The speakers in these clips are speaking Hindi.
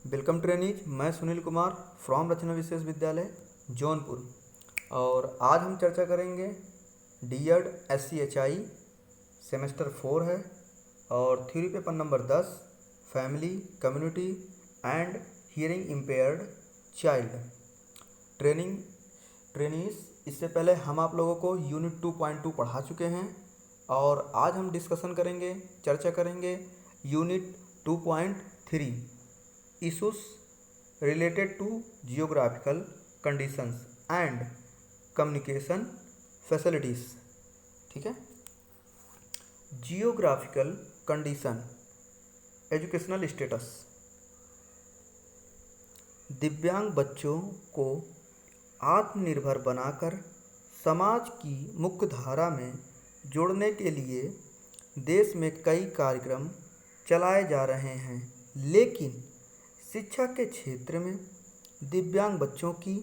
Welcome trainees. मैं सुनील कुमार फ्रॉम रचना विशेष विद्यालय जौनपुर। और आज हम चर्चा करेंगे डीएड SCHI सेमेस्टर 4 है और theory paper number 10 family community and hearing impaired child training trainees. इससे पहले हम आप लोगों को यूनिट 2.2 पढ़ा चुके हैं और आज हम डिस्कशन करेंगे, चर्चा करेंगे unit 2.3 issues related to geographical conditions and communication facilities. ठीक है। Geographical condition, educational status. दिव्यांग बच्चों को आत्मनिर्भर बनाकर समाज की मुख्य धारा में जोड़ने के लिए देश में कई कार्यक्रम चलाए जा रहे हैं, लेकिन शिक्षा के क्षेत्र में दिव्यांग बच्चों की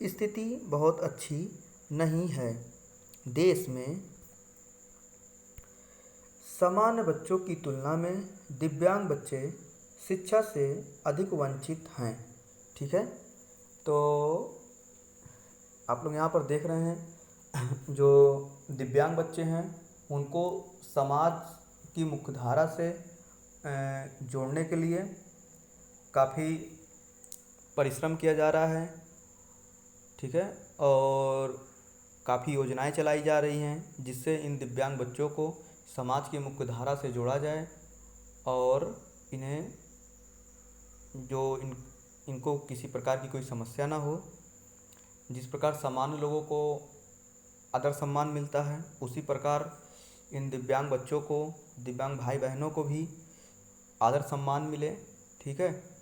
स्थिति बहुत अच्छी नहीं है। देश में सामान्य बच्चों की तुलना में दिव्यांग बच्चे शिक्षा से अधिक वंचित हैं। ठीक है। तो आप लोग यहाँ पर देख रहे हैं जो दिव्यांग बच्चे हैं उनको समाज की मुख्यधारा से जोड़ने के लिए काफ़ी परिश्रम किया जा रहा है। ठीक है। और काफ़ी योजनाएं चलाई जा रही हैं जिससे इन दिव्यांग बच्चों को समाज की मुख्य धारा से जोड़ा जाए और इन्हें इनको किसी प्रकार की कोई समस्या ना हो। जिस प्रकार सामान्य लोगों को आदर सम्मान मिलता है उसी प्रकार इन दिव्यांग बच्चों को, दिव्यांग भाई बहनों को भी आदर सम्मान मिले। ठीक है।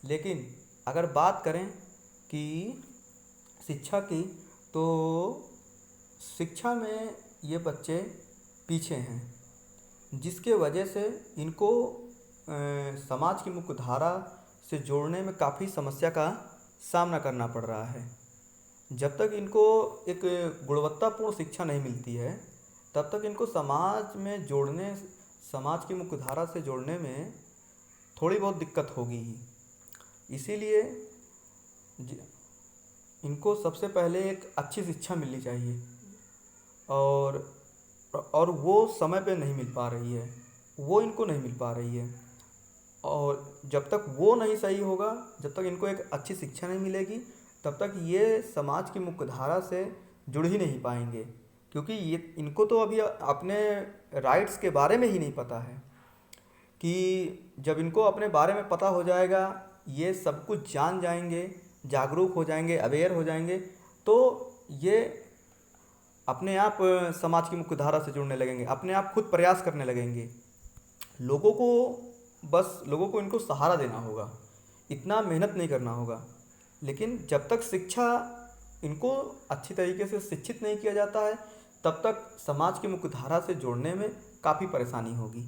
लेकिन अगर बात करें कि शिक्षा की, तो शिक्षा में ये बच्चे पीछे हैं, जिसके वजह से इनको समाज की मुख्य धारा से जोड़ने में काफ़ी समस्या का सामना करना पड़ रहा है। जब तक इनको एक गुणवत्तापूर्ण शिक्षा नहीं मिलती है तब तक इनको समाज की मुख्य धारा से जोड़ने में थोड़ी बहुत दिक्कत होगी ही। इसीलिए इनको सबसे पहले एक अच्छी शिक्षा मिलनी चाहिए और वो समय पे नहीं मिल पा रही है, वो इनको नहीं मिल पा रही है। और जब तक वो नहीं सही होगा, जब तक इनको एक अच्छी शिक्षा नहीं मिलेगी तब तक ये समाज की मुख्य धारा से जुड़ ही नहीं पाएंगे, क्योंकि ये इनको तो अभी अपने राइट्स के बारे में ही नहीं पता है। कि जब इनको अपने बारे में पता हो जाएगा, ये सब कुछ जान जाएंगे, जागरूक हो जाएंगे, अवेयर हो जाएंगे, तो ये अपने आप समाज की मुख्य धारा से जुड़ने लगेंगे, अपने आप खुद प्रयास करने लगेंगे। लोगों को इनको सहारा देना होगा, इतना मेहनत नहीं करना होगा। लेकिन जब तक शिक्षा इनको अच्छी तरीके से शिक्षित नहीं किया जाता है तब तक समाज की मुख्य धारा से जोड़ने में काफ़ी परेशानी होगी।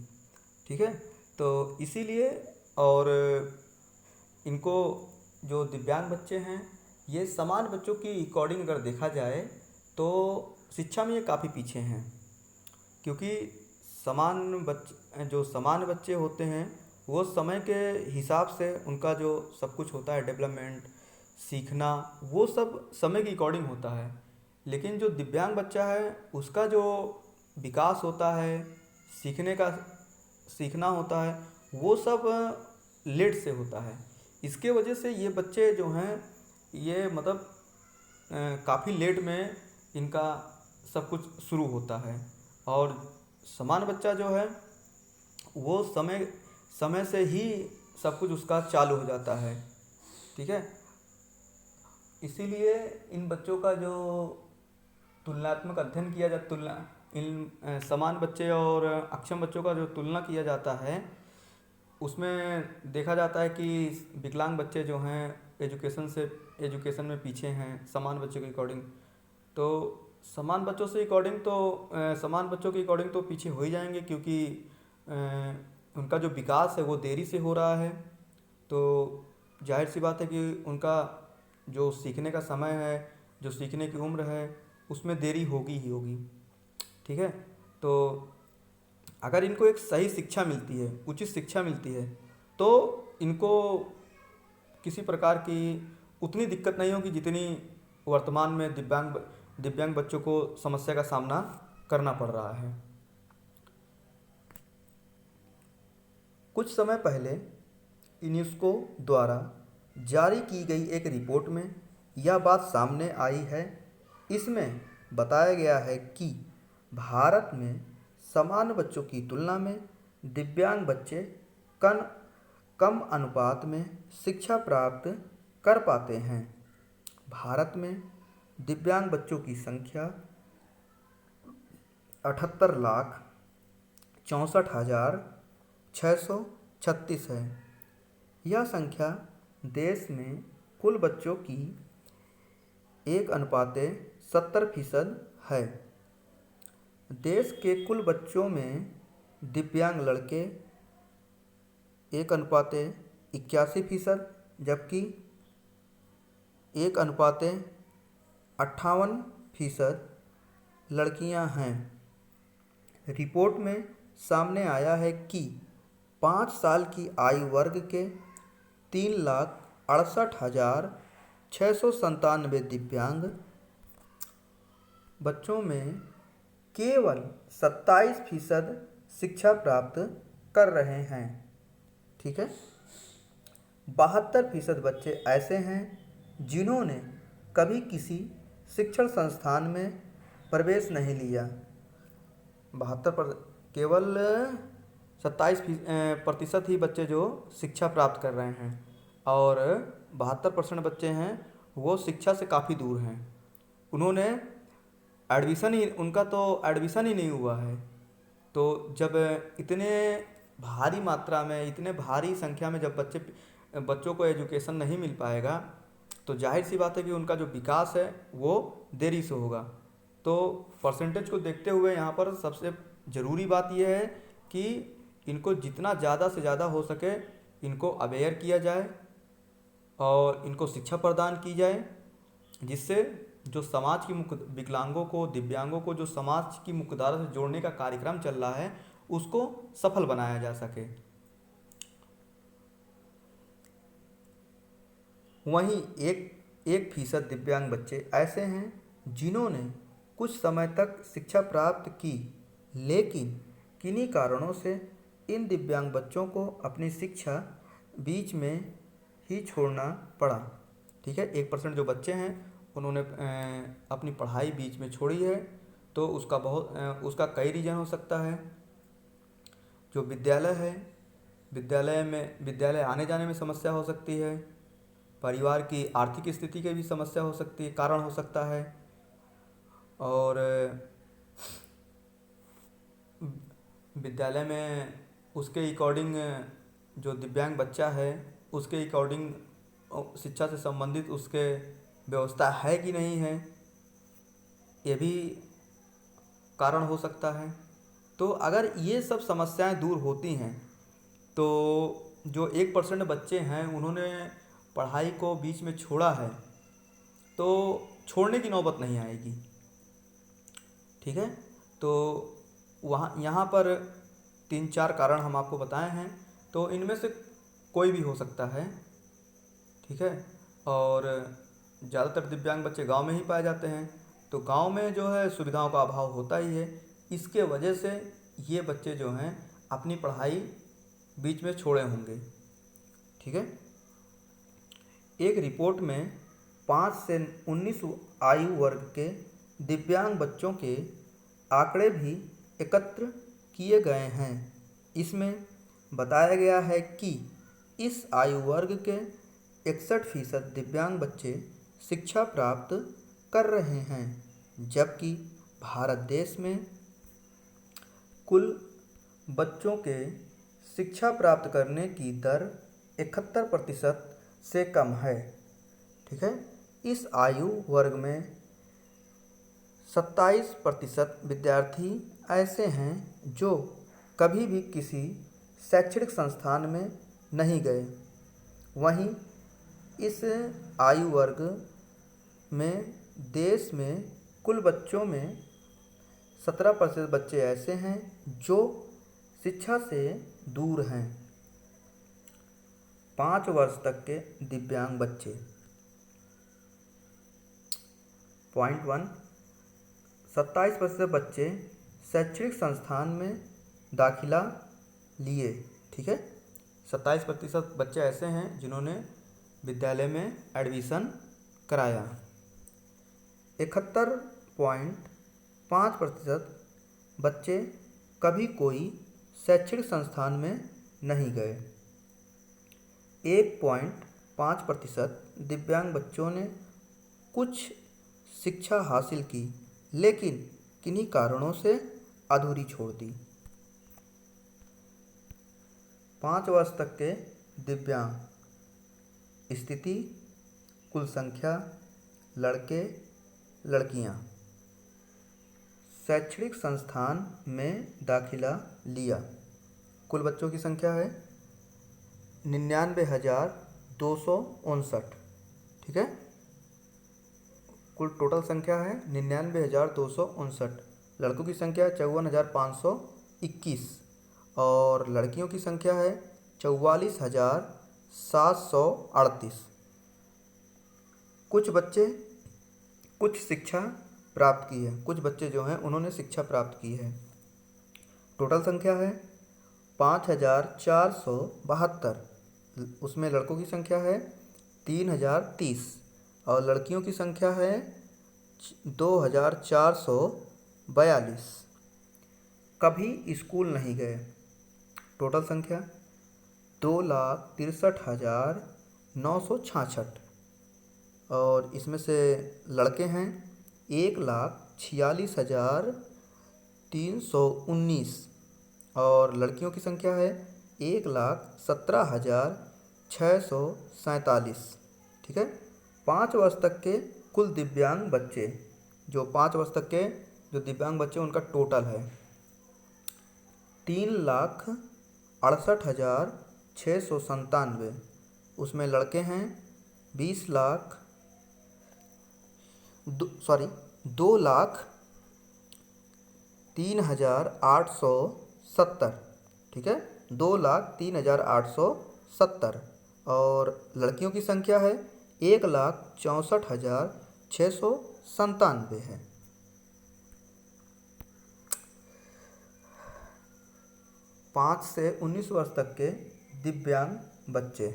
ठीक है। तो इसीलिए और इनको जो दिव्यांग बच्चे हैं, ये सामान्य बच्चों की अकॉर्डिंग अगर देखा जाए तो शिक्षा में ये काफ़ी पीछे हैं, क्योंकि जो सामान्य बच्चे होते हैं वो समय के हिसाब से उनका जो सब कुछ होता है, डेवलपमेंट, सीखना, वो सब समय के अकॉर्डिंग होता है। लेकिन जो दिव्यांग बच्चा है उसका जो विकास होता है, सीखना होता है, वो सब लेट से होता है। इसके वजह से ये बच्चे जो हैं ये मतलब काफ़ी लेट में इनका सब कुछ शुरू होता है। और सामान्य बच्चा जो है वो समय से ही सब कुछ उसका चालू हो जाता है। ठीक है। इसीलिए इन बच्चों का जो तुलनात्मक अध्ययन किया जाता, इन सामान्य बच्चे और अक्षम बच्चों का जो तुलना किया जाता है उसमें देखा जाता है कि विकलांग बच्चे जो हैं एजुकेशन में पीछे हैं सामान्य बच्चों के अकॉर्डिंग। तो सामान्य बच्चों के अकॉर्डिंग तो पीछे हो ही जाएंगे, क्योंकि उनका जो विकास है वो देरी से हो रहा है। तो जाहिर सी बात है कि उनका जो सीखने का समय है, जो सीखने की उम्र है, उसमें देरी होगी ही होगी। ठीक है। तो अगर इनको एक सही शिक्षा मिलती है, उचित शिक्षा मिलती है, तो इनको किसी प्रकार की उतनी दिक्कत नहीं होगी जितनी वर्तमान में दिव्यांग बच्चों को समस्या का सामना करना पड़ रहा है। कुछ समय पहले यूनेस्को द्वारा जारी की गई एक रिपोर्ट में यह बात सामने आई है। इसमें बताया गया है कि भारत में सामान्य बच्चों की तुलना में दिव्यांग बच्चे कम कम अनुपात में शिक्षा प्राप्त कर पाते हैं। भारत में दिव्यांग बच्चों की संख्या 78,64,636 है। यह संख्या देश में कुल बच्चों की 1:70% है। देश के कुल बच्चों में दिव्यांग लड़के 1:81%, जबकि 1:58% लड़कियां हैं। रिपोर्ट में सामने आया है कि 5 साल की आयु वर्ग के 3,68,697 दिव्यांग बच्चों में केवल 27% शिक्षा प्राप्त कर रहे हैं। ठीक है, 72% बच्चे ऐसे हैं जिन्होंने कभी किसी शिक्षण संस्थान में प्रवेश नहीं लिया। 72 केवल 27% ही बच्चे जो शिक्षा प्राप्त कर रहे हैं और 72% बच्चे हैं वो शिक्षा से काफ़ी दूर हैं। उन्होंने उनका तो एडमिशन ही नहीं हुआ है। तो जब इतने भारी मात्रा में, इतने भारी संख्या में जब बच्चों को एजुकेशन नहीं मिल पाएगा तो जाहिर सी बात है कि उनका जो विकास है वो देरी से होगा। तो परसेंटेज को देखते हुए यहाँ पर सबसे ज़रूरी बात यह है कि इनको जितना ज़्यादा से ज़्यादा हो सके इनको अवेयर किया जाए और इनको शिक्षा प्रदान की जाए, जिससे जो समाज की विकलांगों को, दिव्यांगों को जो समाज की मुख्यधारा से जोड़ने का कार्यक्रम चल रहा है उसको सफल बनाया जा सके। वहीं 1% दिव्यांग बच्चे ऐसे हैं जिन्होंने कुछ समय तक शिक्षा प्राप्त की, लेकिन किन्हीं कारणों से इन दिव्यांग बच्चों को अपनी शिक्षा बीच में ही छोड़ना पड़ा। ठीक है, 1% जो बच्चे हैं उन्होंने अपनी पढ़ाई बीच में छोड़ी है, तो उसका कई रीज़न हो सकता है। जो विद्यालय है, विद्यालय आने जाने में समस्या हो सकती है, परिवार की आर्थिक स्थिति की भी समस्या हो सकती है, कारण हो सकता है, और विद्यालय में उसके अकॉर्डिंग जो दिव्यांग बच्चा है उसके अकॉर्डिंग शिक्षा से संबंधित उसके व्यवस्था है कि नहीं है, ये भी कारण हो सकता है। तो अगर ये सब समस्याएं दूर होती हैं तो जो 1% बच्चे हैं उन्होंने पढ़ाई को बीच में छोड़ा है तो छोड़ने की नौबत नहीं आएगी। ठीक है, तो यहाँ पर 3-4 कारण हम आपको बताए हैं, तो इनमें से कोई भी हो सकता है। ठीक है, और ज़्यादातर दिव्यांग बच्चे गांव में ही पाए जाते हैं, तो गांव में जो है सुविधाओं का अभाव होता ही है। इसके वजह से ये बच्चे जो हैं अपनी पढ़ाई बीच में छोड़े होंगे। ठीक है, एक रिपोर्ट में 5 से 19 आयु वर्ग के दिव्यांग बच्चों के आंकड़े भी एकत्र किए गए हैं। इसमें बताया गया है कि इस आयु वर्ग के 61% दिव्यांग बच्चे शिक्षा प्राप्त कर रहे हैं, जबकि भारत देश में कुल बच्चों के शिक्षा प्राप्त करने की दर 71% से कम है। ठीक है, इस आयु वर्ग में 27% विद्यार्थी ऐसे हैं जो कभी भी किसी शैक्षणिक संस्थान में नहीं गए। वहीं इस आयु वर्ग में देश में कुल बच्चों में 17% बच्चे ऐसे हैं जो शिक्षा से दूर हैं। 5 वर्ष तक के दिव्यांग बच्चे। पॉइंट 1, 27% बच्चे शैक्षणिक संस्थान में दाखिला लिए। ठीक है, 27% बच्चे ऐसे हैं जिन्होंने विद्यालय में एडमिशन कराया। 71.5% बच्चे कभी कोई शैक्षणिक संस्थान में नहीं गए। 1.5% दिव्यांग बच्चों ने कुछ शिक्षा हासिल की लेकिन किन्हीं कारणों से अधूरी छोड़ दी। 5 वर्ष तक के दिव्यांग स्थिति, कुल संख्या, लड़के लड़कियां। शैक्षणिक संस्थान में दाखिला लिया, कुल बच्चों की संख्या है 99,259। ठीक है, कुल टोटल संख्या है 99,259। लड़कों की संख्या है 54,521 और लड़कियों की संख्या है 44,738। कुछ बच्चे कुछ शिक्षा प्राप्त की है, कुछ बच्चे जो हैं उन्होंने शिक्षा प्राप्त की है। टोटल संख्या है 5,472। उसमें लड़कों की संख्या है 3,030 और लड़कियों की संख्या है 2,442। कभी स्कूल नहीं गए। टोटल संख्या 2,63,966 और इसमें से लड़के हैं 1,46,319 और लड़कियों की संख्या है 1,17,647। ठीक है, 5 वर्ष तक के कुल दिव्यांग बच्चे, जो 5 वर्ष तक के जो दिव्यांग बच्चे उनका टोटल है 3,68,697। उसमें लड़के हैं 2,03,870। ठीक है, 2,03,870 और लड़कियों की संख्या है 1,64,697 है। 5 से 19 वर्ष तक के दिव्यांग बच्चे।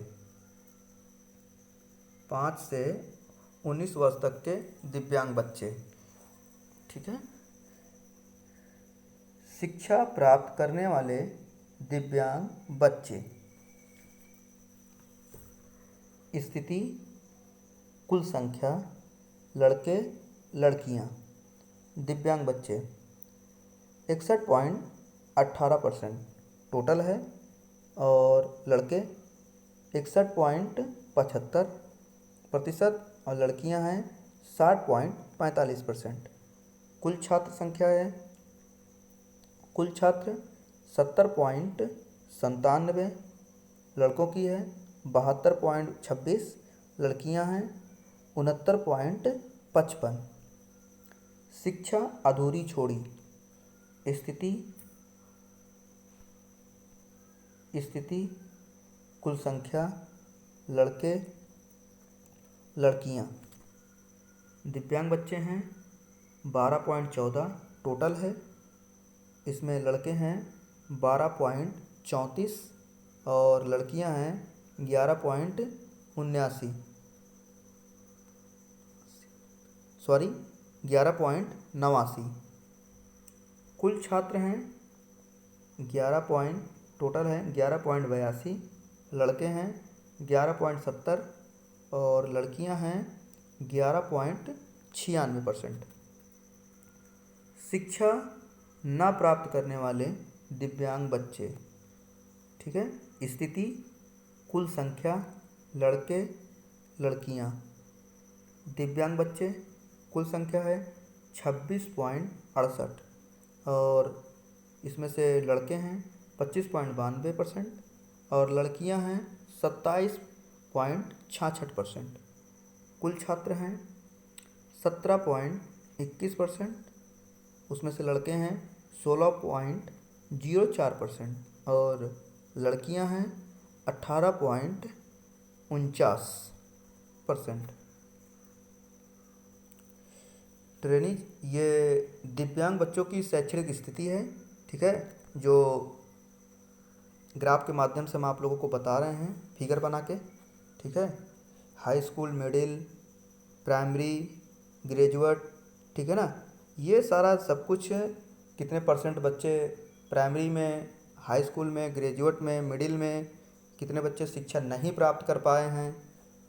5 से 19 वर्ष तक के दिव्यांग बच्चे। ठीक है, शिक्षा प्राप्त करने वाले दिव्यांग बच्चे। स्थिति, कुल संख्या, लड़के लड़कियां। दिव्यांग बच्चे 61.18% टोटल है और लड़के 61.75% और लड़कियां हैं 60.45%। कुल छात्र संख्या है, कुल छात्र 70.97 लड़कों की है, 72.26 लड़कियां हैं, 69.55। शिक्षा अधूरी छोड़ी। स्थिति कुल संख्या, लड़के लड़कियां। दिव्यांग बच्चे हैं 12.14 टोटल है। इसमें लड़के हैं 12.34 और लड़कियां हैं 11.89। कुल छात्र हैं 11.82। लड़के हैं 11.70 और लड़कियां हैं 11.96%। शिक्षा न प्राप्त करने वाले दिव्यांग बच्चे। ठीक है, स्थिति, कुल संख्या, लड़के लड़कियां। दिव्यांग बच्चे कुल संख्या है 26.68 और इसमें से लड़के हैं 25.92% और लड़कियां हैं 27.66%। कुल छात्र हैं 17.21%। उसमें से लड़के हैं 16.04% और लड़कियां हैं 18.93%। 49%। ट्रेनिज ये दिव्यांग बच्चों की शैक्षणिक स्थिति है, ठीक है, जो ग्राफ के माध्यम से हम आप लोगों को बता रहे हैं फिगर बना के, ठीक है। High school, middle, primary, graduate, ठीक है ना। ये सारा सब कुछ कितने परसेंट बच्चे प्राइमरी में, हाई स्कूल में, ग्रेजुएट में, मिडिल में कितने बच्चे शिक्षा नहीं प्राप्त कर पाए हैं,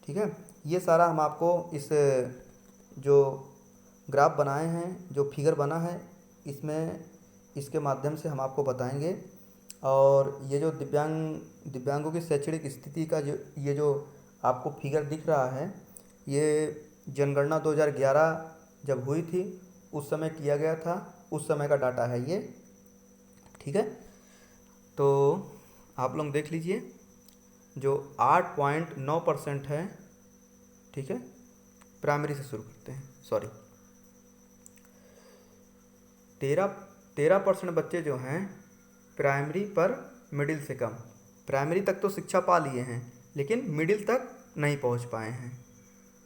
ठीक है। ये सारा हम आपको इस जो ग्राफ बनाए हैं, जो फिगर बना है, इसमें इसके माध्यम से हम आपको बताएंगे। और ये जो दिव्यांगों की शैक्षणिक स्थिति का जो आपको फिगर दिख रहा है, ये जनगणना 2011 जब हुई थी उस समय किया गया था, उस समय का डाटा है ये, ठीक है। तो आप लोग देख लीजिए, जो 8.9% है, ठीक है। प्राइमरी से शुरू करते हैं, सॉरी, 13% बच्चे जो हैं प्राइमरी पर मिडिल से कम, प्राइमरी तक तो शिक्षा पा लिए हैं लेकिन मिडिल तक नहीं पहुंच पाए हैं,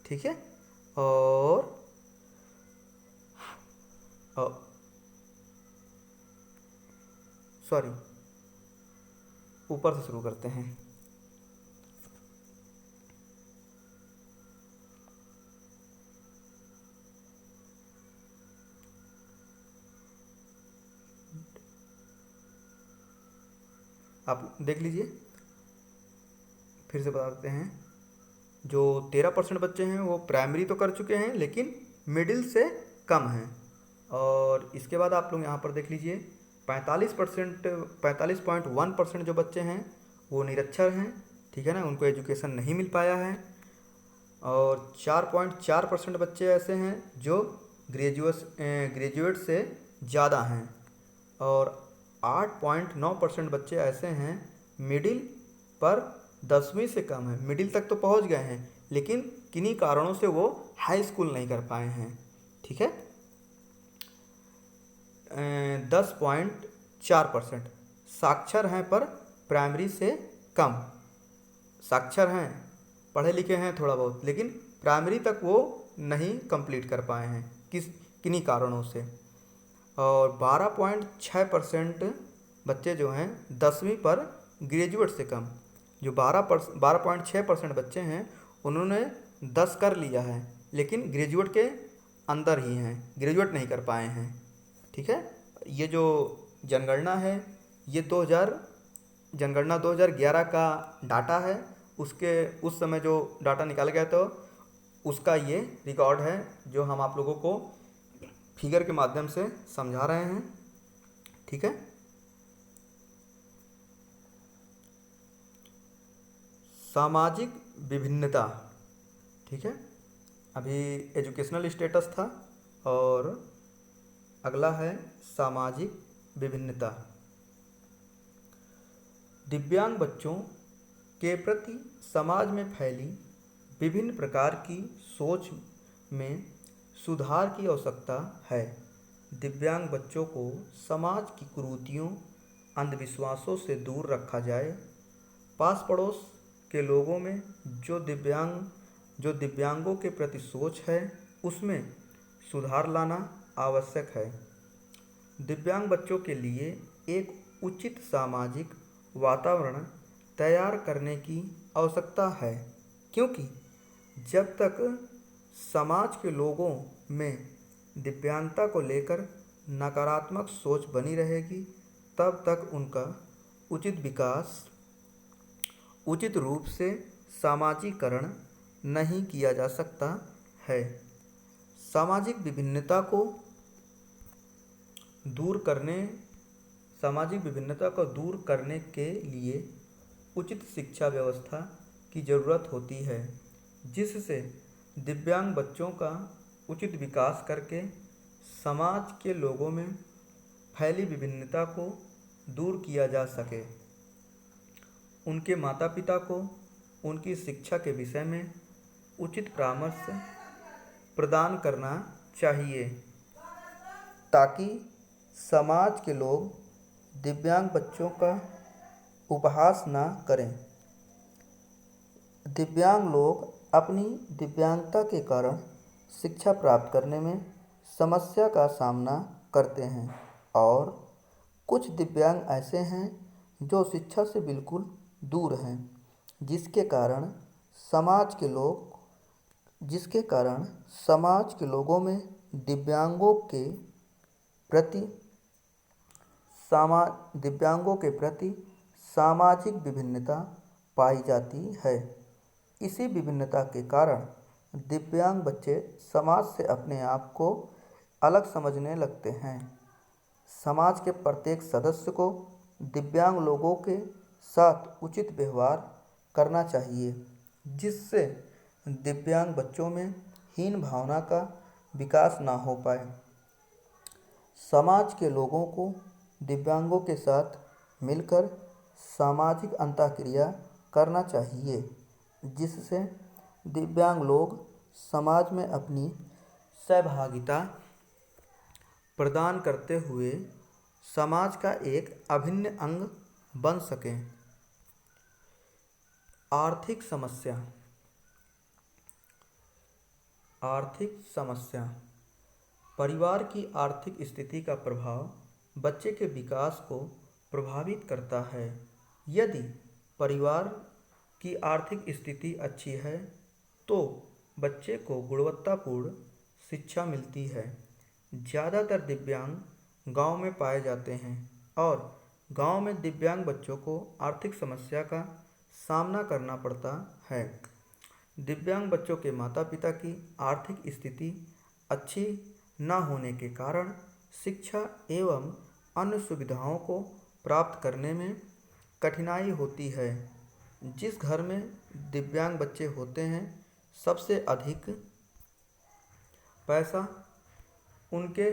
ठीक है। और सॉरी, ऊपर से शुरू करते हैं। आप देख लीजिए, फिर से बता देते हैं। जो 13% बच्चे हैं वो प्राइमरी तो कर चुके हैं लेकिन मिडिल से कम हैं। और इसके बाद आप लोग यहाँ पर देख लीजिए, 45.1% जो बच्चे हैं वो निरक्षर हैं, ठीक है ना, उनको एजुकेशन नहीं मिल पाया है। और 4.4% बच्चे ऐसे हैं जो ग्रेजुएट से ज़्यादा हैं। और 8.9% बच्चे ऐसे हैं मिडिल पर 10वीं से कम है, मिडिल तक तो पहुंच गए हैं लेकिन किन्हीं कारणों से वो हाई स्कूल नहीं कर पाए हैं, ठीक है। 10.4% साक्षर हैं पर प्राइमरी से कम, साक्षर हैं, पढ़े लिखे हैं थोड़ा बहुत, लेकिन प्राइमरी तक वो नहीं कंप्लीट कर पाए हैं किन्हीं कारणों से। और 12.6% बच्चे जो हैं 10वीं पर ग्रेजुएट से कम, जो 12.6% बच्चे हैं उन्होंने 10 कर लिया है लेकिन ग्रेजुएट के अंदर ही हैं, ग्रेजुएट नहीं कर पाए हैं, ठीक है। ये जो जनगणना है ये जनगणना 2011 का डाटा है, उसके उस समय जो डाटा निकाला गया तो उसका ये रिकॉर्ड है जो हम आप लोगों को फिगर के माध्यम से समझा रहे हैं, ठीक है। सामाजिक विभिन्नता, ठीक है, अभी एजुकेशनल स्टेटस था और अगला है सामाजिक विभिन्नता। दिव्यांग बच्चों के प्रति समाज में फैली विभिन्न प्रकार की सोच में सुधार की आवश्यकता है। दिव्यांग बच्चों को समाज की कुरीतियों, अंधविश्वासों से दूर रखा जाए। पास पड़ोस के लोगों में जो दिव्यांगों के प्रति सोच है उसमें सुधार लाना आवश्यक है। दिव्यांग बच्चों के लिए एक उचित सामाजिक वातावरण तैयार करने की आवश्यकता है, क्योंकि जब तक समाज के लोगों में दिव्यांगता को लेकर नकारात्मक सोच बनी रहेगी तब तक उनका उचित विकास, उचित रूप से सामाजिकरण नहीं किया जा सकता है। सामाजिक विभिन्नता को दूर करने के लिए उचित शिक्षा व्यवस्था की ज़रूरत होती है, जिससे दिव्यांग बच्चों का उचित विकास करके समाज के लोगों में फैली विभिन्नता को दूर किया जा सके। उनके माता पिता को उनकी शिक्षा के विषय में उचित परामर्श प्रदान करना चाहिए ताकि समाज के लोग दिव्यांग बच्चों का उपहास ना करें। दिव्यांग लोग अपनी दिव्यांगता के कारण शिक्षा प्राप्त करने में समस्या का सामना करते हैं और कुछ दिव्यांग ऐसे हैं जो शिक्षा से बिल्कुल दूर हैं, जिसके कारण समाज के लोग जिसके कारण समाज के लोगों में दिव्यांगों के प्रति सामा दिव्यांगों के प्रति सामाजिक विभिन्नता पाई जाती है। इसी विभिन्नता के कारण दिव्यांग बच्चे समाज से अपने आप को अलग समझने लगते हैं। समाज के प्रत्येक सदस्य को दिव्यांग लोगों के साथ उचित व्यवहार करना चाहिए, जिससे दिव्यांग बच्चों में हीन भावना का विकास ना हो पाए। समाज के लोगों को दिव्यांगों के साथ मिलकर सामाजिक अंतःक्रिया करना चाहिए, जिससे दिव्यांग लोग समाज में अपनी सहभागिता प्रदान करते हुए समाज का एक अभिन्न अंग बन सकें। आर्थिक समस्या परिवार की आर्थिक स्थिति का प्रभाव बच्चे के विकास को प्रभावित करता है। यदि परिवार की आर्थिक स्थिति अच्छी है तो बच्चे को गुणवत्तापूर्ण शिक्षा मिलती है। ज़्यादातर दिव्यांग गांव में पाए जाते हैं और गांव में दिव्यांग बच्चों को आर्थिक समस्या का सामना करना पड़ता है। दिव्यांग बच्चों के माता पिता की आर्थिक स्थिति अच्छी न होने के कारण शिक्षा एवं अन्य सुविधाओं को प्राप्त करने में कठिनाई होती है। जिस घर में दिव्यांग बच्चे होते हैं, सबसे अधिक पैसा उनके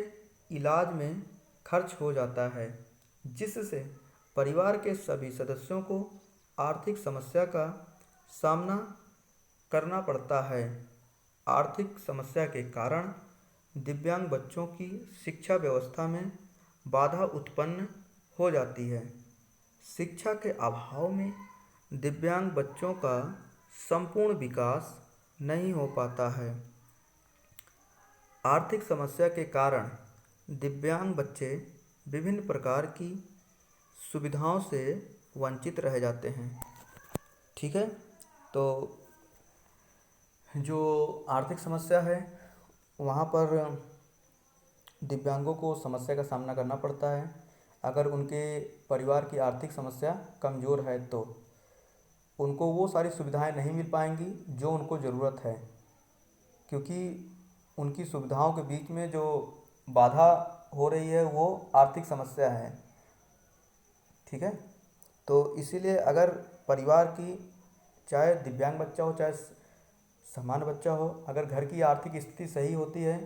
इलाज में खर्च हो जाता है, जिससे परिवार के सभी सदस्यों को आर्थिक समस्या का सामना करना पड़ता है। आर्थिक समस्या के कारण दिव्यांग बच्चों की शिक्षा व्यवस्था में बाधा उत्पन्न हो जाती है। शिक्षा के अभाव में दिव्यांग बच्चों का संपूर्ण विकास नहीं हो पाता है। आर्थिक समस्या के कारण दिव्यांग बच्चे विभिन्न प्रकार की सुविधाओं से वंचित रह जाते हैं। ठीक है, तो जो आर्थिक समस्या है वहाँ पर दिव्यांगों को समस्या का सामना करना पड़ता है। अगर उनके परिवार की आर्थिक समस्या कमज़ोर है तो उनको वो सारी सुविधाएं नहीं मिल पाएंगी जो उनको ज़रूरत है, क्योंकि उनकी सुविधाओं के बीच में जो बाधा हो रही है वो आर्थिक समस्या है। ठीक है, तो इसीलिए अगर परिवार की, चाहे दिव्यांग बच्चा हो चाहे सामान्य बच्चा हो, अगर घर की आर्थिक स्थिति सही होती है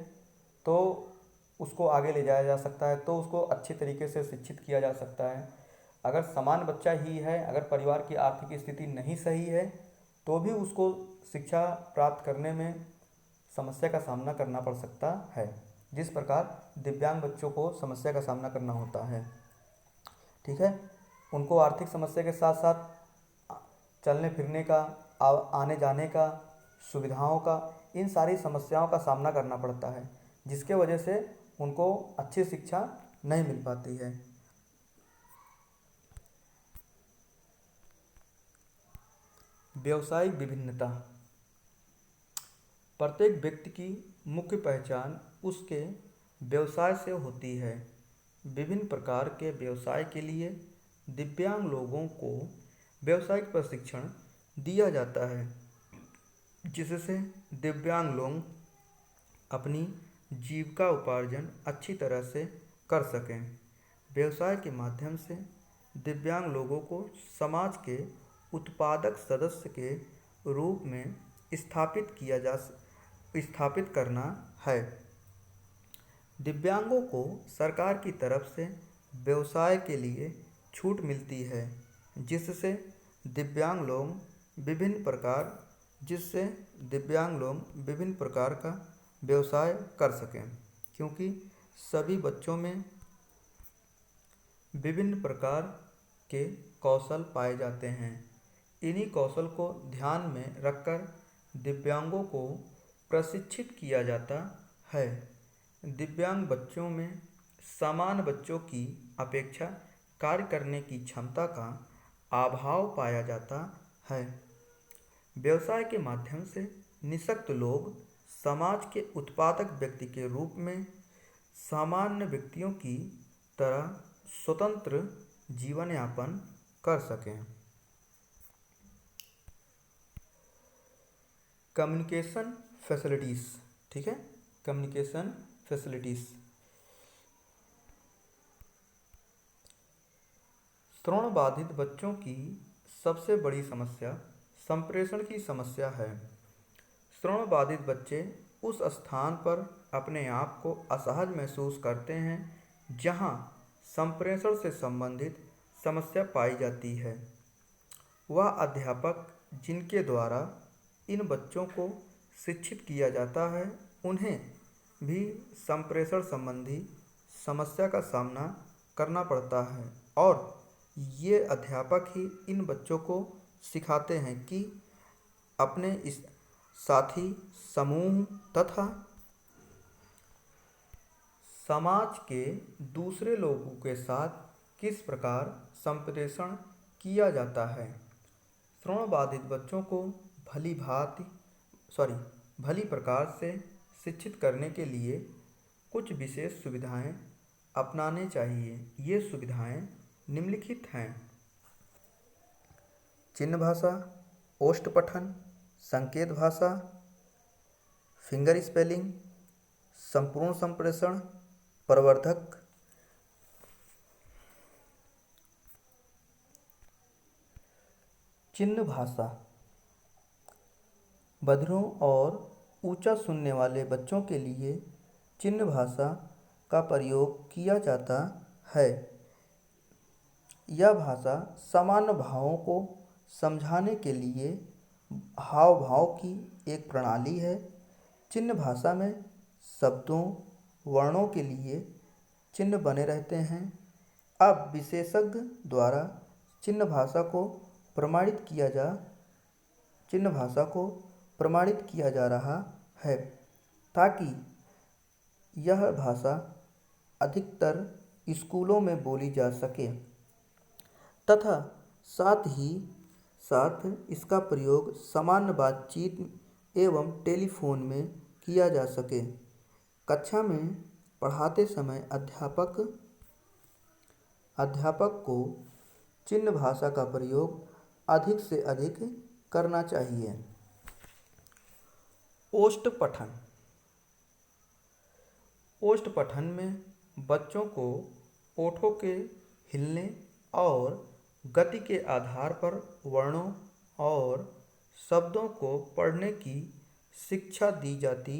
तो उसको आगे ले जाया जा सकता है, तो उसको अच्छे तरीके से शिक्षित किया जा सकता है। अगर सामान्य बच्चा ही है, अगर परिवार की आर्थिक स्थिति नहीं सही है तो भी उसको शिक्षा प्राप्त करने में समस्या का सामना करना पड़ सकता है, जिस प्रकार दिव्यांग बच्चों को समस्या का सामना करना होता है। ठीक है, उनको आर्थिक समस्या के साथ साथ चलने फिरने का, आने जाने का, सुविधाओं का, इन सारी समस्याओं का सामना करना पड़ता है, जिसके वजह से उनको अच्छी शिक्षा नहीं मिल पाती है। व्यवसायिक विभिन्नता। प्रत्येक व्यक्ति की मुख्य पहचान उसके व्यवसाय से होती है। विभिन्न प्रकार के व्यवसाय के लिए दिव्यांग लोगों को व्यावसायिक प्रशिक्षण दिया जाता है, जिससे दिव्यांग लोग अपनी जीविका उपार्जन अच्छी तरह से कर सकें। व्यवसाय के माध्यम से दिव्यांग लोगों को समाज के उत्पादक सदस्य के रूप में स्थापित करना है। दिव्यांगों को सरकार की तरफ से व्यवसाय के लिए छूट मिलती है, जिससे दिव्यांग लोग विभिन्न प्रकार का व्यवसाय कर सकें, क्योंकि सभी बच्चों में विभिन्न प्रकार के कौशल पाए जाते हैं। इन्हीं कौशल को ध्यान में रखकर दिव्यांगों को प्रशिक्षित किया जाता है। दिव्यांग बच्चों में सामान्य बच्चों की अपेक्षा कार्य करने की क्षमता का अभाव पाया जाता है। व्यवसाय के माध्यम से निःशक्त लोग समाज के उत्पादक व्यक्ति के रूप में सामान्य व्यक्तियों की तरह स्वतंत्र जीवन यापन कर सकें। कम्युनिकेशन फैसिलिटीज़, ठीक है, कम्युनिकेशन फैसिलिटीज़। श्रवण बाधित बच्चों की सबसे बड़ी समस्या संप्रेषण की समस्या है। श्रवण बाधित बच्चे उस स्थान पर अपने आप को असहज महसूस करते हैं जहां संप्रेषण से संबंधित समस्या पाई जाती है। वह अध्यापक जिनके द्वारा इन बच्चों को शिक्षित किया जाता है उन्हें भी संप्रेषण संबंधी समस्या का सामना करना पड़ता है और ये अध्यापक ही इन बच्चों को सिखाते हैं कि अपने इस साथी समूह तथा समाज के दूसरे लोगों के साथ किस प्रकार संप्रेषण किया जाता है। श्रवण बाधित बच्चों को भली प्रकार से शिक्षित करने के लिए कुछ विशेष सुविधाएं अपनाने चाहिए। ये सुविधाएं निम्नलिखित हैं: चिन्ह भाषा, ओष्ठ पठन, संकेत भाषा, फिंगर स्पेलिंग, संपूर्ण संप्रेषण, प्रवर्धक। चिन्ह भाषा बधिरों और ऊंचा सुनने वाले बच्चों के लिए चिन्ह भाषा का प्रयोग किया जाता है। यह भाषा सामान्य भावों को समझाने के लिए हाव भाव की एक प्रणाली है। चिन्ह भाषा में शब्दों वर्णों के लिए चिन्ह बने रहते हैं। अब विशेषज्ञ द्वारा चिन्ह भाषा को प्रमाणित किया जा रहा है ताकि यह भाषा अधिकतर स्कूलों में बोली जा सके तथा साथ ही साथ इसका प्रयोग सामान्य बातचीत एवं टेलीफोन में किया जा सके। कक्षा में पढ़ाते समय अध्यापक को चिन्ह भाषा का प्रयोग अधिक से अधिक करना चाहिए। ओष्ठ पठन। ओष्ठ पठन में बच्चों को ओठों के हिलने और गति के आधार पर वर्णों और शब्दों को पढ़ने की शिक्षा दी जाती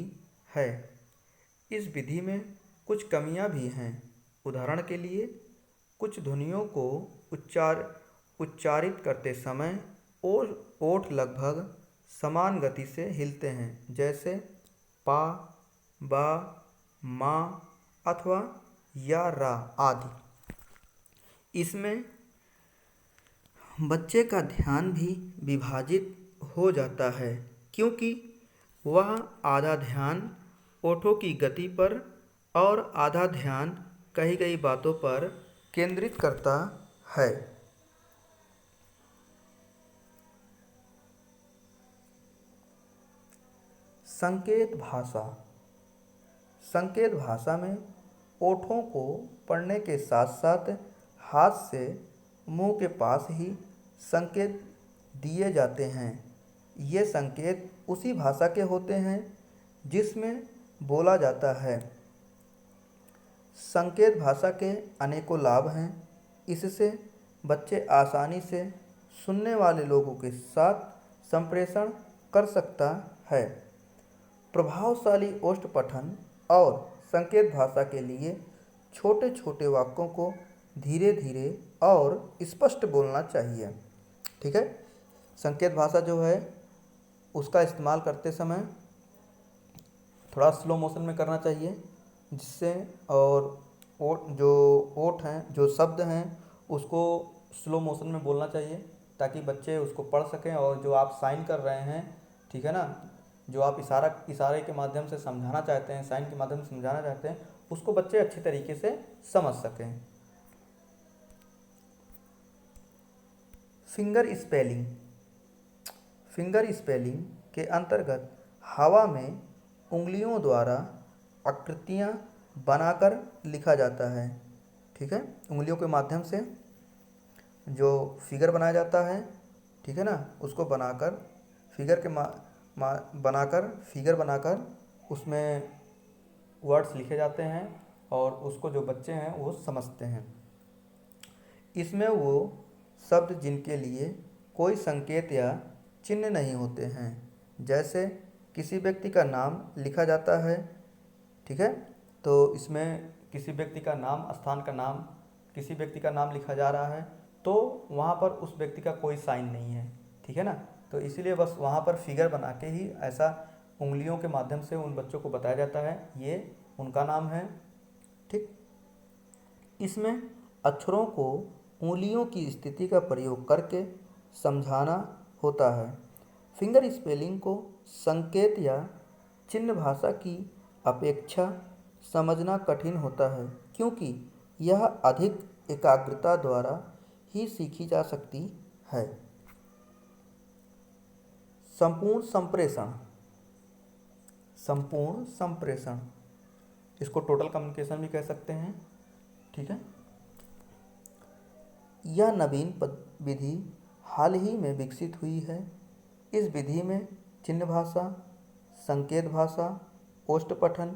है। इस विधि में कुछ कमियां भी हैं। उदाहरण के लिए कुछ ध्वनियों को उच्चारित करते समय ओठ लगभग समान गति से हिलते हैं, जैसे पा, बा, मा अथवा या रा आदि। इसमें बच्चे का ध्यान भी विभाजित हो जाता है क्योंकि वह आधा ध्यान ओठों की गति पर और आधा ध्यान कही गई बातों पर केंद्रित करता है। संकेत भाषा। संकेत भाषा में ओठों को पढ़ने के साथ साथ हाथ से मुंह के पास ही संकेत दिए जाते हैं। ये संकेत उसी भाषा के होते हैं जिसमें बोला जाता है। संकेत भाषा के अनेकों लाभ हैं। इससे बच्चे आसानी से सुनने वाले लोगों के साथ संप्रेषण कर सकता है। प्रभावशाली ओष्ठ पठन और संकेत भाषा के लिए छोटे छोटे वाक्यों को धीरे धीरे और स्पष्ट बोलना चाहिए। ठीक है, संकेत भाषा जो है उसका इस्तेमाल करते समय थोड़ा स्लो मोशन में करना चाहिए, जिससे और जो ओठ हैं, जो शब्द हैं, उसको स्लो मोशन में बोलना चाहिए ताकि बच्चे उसको पढ़ सकें और जो आप साइन कर रहे हैं, ठीक है ना, जो आप इशारे के माध्यम से समझाना चाहते हैं, साइन के माध्यम से समझाना चाहते हैं, उसको बच्चे अच्छे तरीके से समझ सकें। Finger spelling. फिंगर स्पेलिंग के अंतर्गत हवा में उंगलियों द्वारा आकृतियाँ बनाकर लिखा जाता है, ठीक है। उंगलियों के माध्यम से जो फिगर बनाया जाता है, ठीक है ना, उसको बनाकर फिगर के फिगर बनाकर उसमें वर्ड्स लिखे जाते हैं और उसको जो बच्चे हैं वो समझते हैं। इसमें वो शब्द जिनके लिए कोई संकेत या चिन्ह नहीं होते हैं, जैसे किसी व्यक्ति का नाम लिखा जाता है, ठीक है, तो इसमें किसी व्यक्ति का नाम, स्थान का नाम, किसी व्यक्ति का नाम लिखा जा रहा है तो वहाँ पर उस व्यक्ति का कोई साइन नहीं है, ठीक है ना, तो इसीलिए बस वहाँ पर फिगर बना के ही ऐसा उंगलियों के माध्यम से उन बच्चों को बताया जाता है ये उनका नाम है, ठीक। इसमें अक्षरों को उंगलियों की स्थिति का प्रयोग करके समझाना होता है। फिंगर स्पेलिंग को संकेत या चिन्ह भाषा की अपेक्षा समझना कठिन होता है, क्योंकि यह अधिक एकाग्रता द्वारा ही सीखी जा सकती है। संपूर्ण संप्रेषण। संपूर्ण संप्रेषण, इसको टोटल कम्युनिकेशन भी कह सकते हैं, ठीक है। यह नवीन विधि हाल ही में विकसित हुई है। इस विधि में चिन्ह भाषा, संकेत भाषा, ओष्ठ पठन,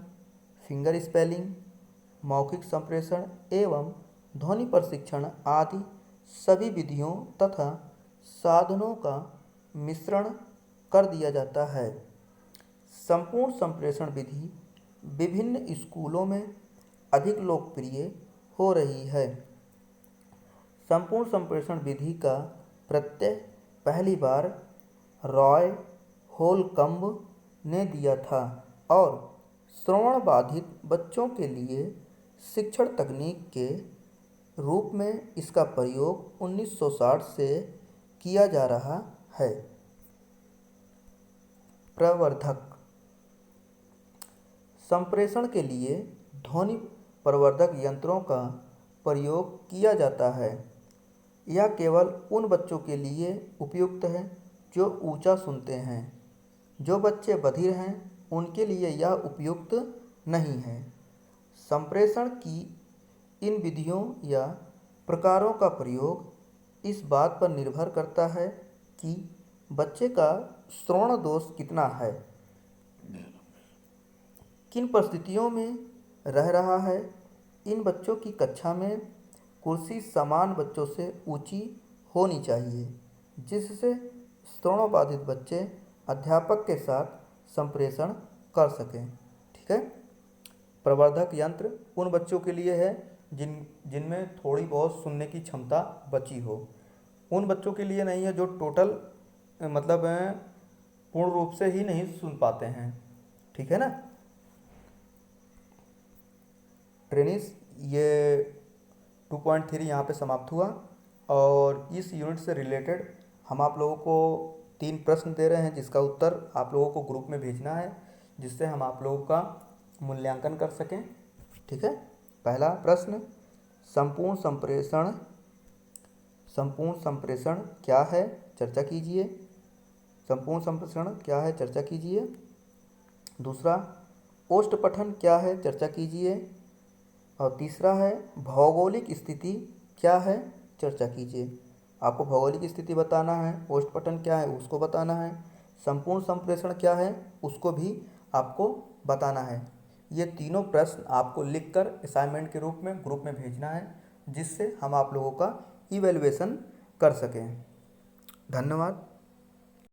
फिंगर स्पेलिंग, मौखिक संप्रेषण एवं ध्वनि प्रशिक्षण आदि सभी विधियों तथा साधनों का मिश्रण कर दिया जाता है। संपूर्ण संप्रेषण विधि विभिन्न स्कूलों में अधिक लोकप्रिय हो रही है। संपूर्ण संप्रेषण विधि का प्रत्यय पहली बार रॉय होलकम्ब ने दिया था और श्रवण बाधित बच्चों के लिए शिक्षण तकनीक के रूप में इसका प्रयोग 1960 से किया जा रहा है। प्रवर्धक। संप्रेषण के लिए ध्वनि प्रवर्धक यंत्रों का प्रयोग किया जाता है। यह केवल उन बच्चों के लिए उपयुक्त है जो ऊंचा सुनते हैं। जो बच्चे बधिर हैं उनके लिए यह उपयुक्त नहीं है। संप्रेषण की इन विधियों या प्रकारों का प्रयोग इस बात पर निर्भर करता है कि बच्चे का श्रवण दोष कितना है, किन परिस्थितियों में रह रहा है। इन बच्चों की कक्षा में कुर्सी समान बच्चों से ऊंची होनी चाहिए, जिससे श्रवण बाधित बच्चे अध्यापक के साथ संप्रेषण कर सकें, ठीक है। प्रवर्धक यंत्र उन बच्चों के लिए है जिनमें थोड़ी बहुत सुनने की क्षमता बची हो। उन बच्चों के लिए नहीं है जो टोटल मतलब पूर्ण रूप से ही नहीं सुन पाते हैं, ठीक है ना। ट्रेनिस ये 2.3 यहाँ पे समाप्त हुआ और इस यूनिट से रिलेटेड हम आप लोगों को 3 प्रश्न दे रहे हैं जिसका उत्तर आप लोगों को ग्रुप में भेजना है, जिससे हम आप लोगों का मूल्यांकन कर सकें, ठीक है। पहला प्रश्न, संपूर्ण संप्रेषण क्या है, चर्चा कीजिए। संपूर्ण संप्रेषण क्या है, चर्चा कीजिए। दूसरा, ओष्ठ पठन क्या है, चर्चा कीजिए। और तीसरा है भौगोलिक स्थिति क्या है, चर्चा कीजिए। आपको भौगोलिक स्थिति बताना है, ओष्ठ पठन क्या है उसको बताना है, संपूर्ण संप्रेषण क्या है उसको भी आपको बताना है। ये तीनों प्रश्न आपको लिखकर असाइनमेंट के रूप में ग्रुप में भेजना है, जिससे हम आप लोगों का इवैल्यूएशन कर सकें। धन्यवाद।